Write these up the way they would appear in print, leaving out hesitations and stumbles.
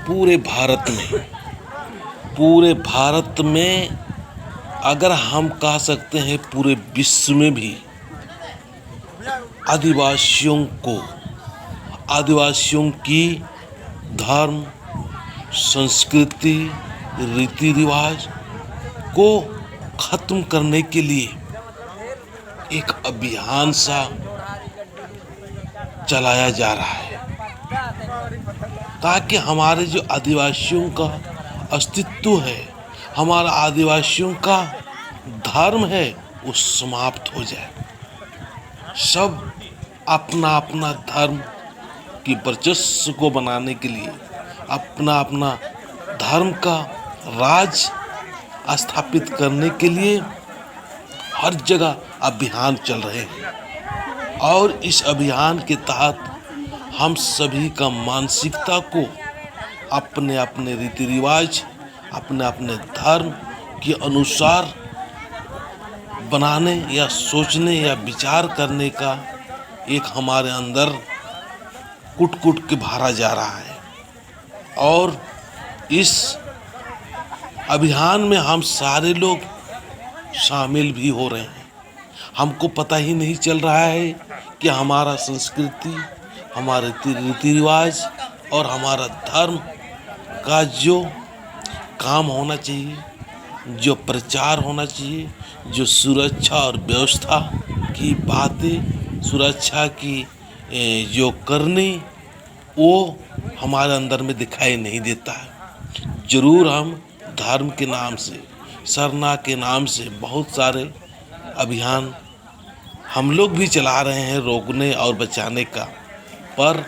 पूरे भारत में अगर हम कह सकते हैं पूरे विश्व में भी आदिवासियों की धर्म, संस्कृति, रीति रिवाज को खत्म करने के लिए एक अभियान सा चलाया जा रहा है, ताकि हमारे जो आदिवासियों का अस्तित्व है, हमारा आदिवासियों का धर्म है, वो समाप्त हो जाए। सब अपना अपना धर्म की वर्चस्व को बनाने के लिए अपना अपना धर्म का राज स्थापित करने के लिए हर जगह अभियान चल रहे हैं। और इस अभियान के तहत हम सभी का मानसिकता को अपने अपने रीति रिवाज, अपने अपने धर्म के अनुसार बनाने या सोचने या विचार करने का एक हमारे अंदर कुट के भरा जा रहा है। और इस अभियान में हम सारे लोग शामिल भी हो रहे हैं। हमको पता ही नहीं चल रहा है कि हमारा संस्कृति, हमारे रीति रिवाज और हमारा धर्म का जो काम होना चाहिए, जो प्रचार होना चाहिए, जो सुरक्षा और व्यवस्था की बातें, सुरक्षा की जो करनी, वो हमारे अंदर में दिखाई नहीं देता है। जरूर हम धर्म के नाम से, सरना के नाम से बहुत सारे अभियान हम लोग भी चला रहे हैं रोकने और बचाने का, पर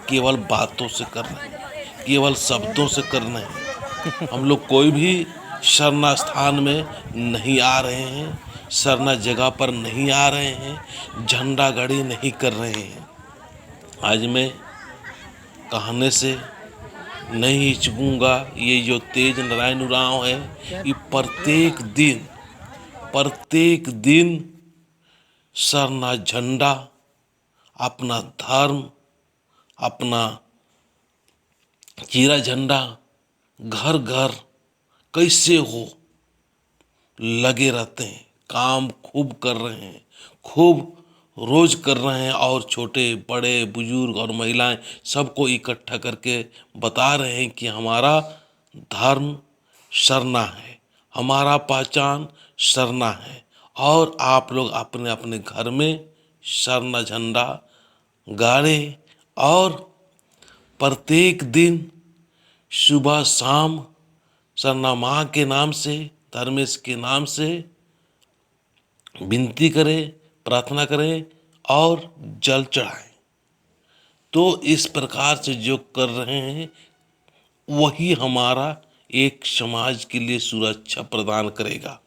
केवल बातों से कर रहे हैं, केवल शब्दों से कर रहे हैं। हम लोग कोई भी शरणा स्थान में नहीं आ रहे हैं, शरणा जगह पर नहीं आ रहे हैं, झंडा गाड़ी नहीं कर रहे हैं। आज मैं कहने से नहीं हिचकूंगा, ये जो तेज नारायण उरांव है, ये प्रत्येक दिन सरना झंडा, अपना धर्म, अपना चीरा झंडा घर घर कैसे हो लगे रहते हैं, काम खूब कर रहे हैं, खूब रोज कर रहे हैं। और छोटे बड़े बुजुर्ग और महिलाएं सबको इकट्ठा करके बता रहे हैं कि हमारा धर्म सरना है, हमारा पहचान सरना है। और आप लोग अपने अपने घर में सरना झंडा गाड़े और प्रत्येक दिन सुबह शाम सरना माँ के नाम से, धर्मेश के नाम से विनती करें, प्रार्थना करें और जल चढ़ाएं। तो इस प्रकार से जो कर रहे हैं वही हमारा एक समाज के लिए सुरक्षा प्रदान करेगा।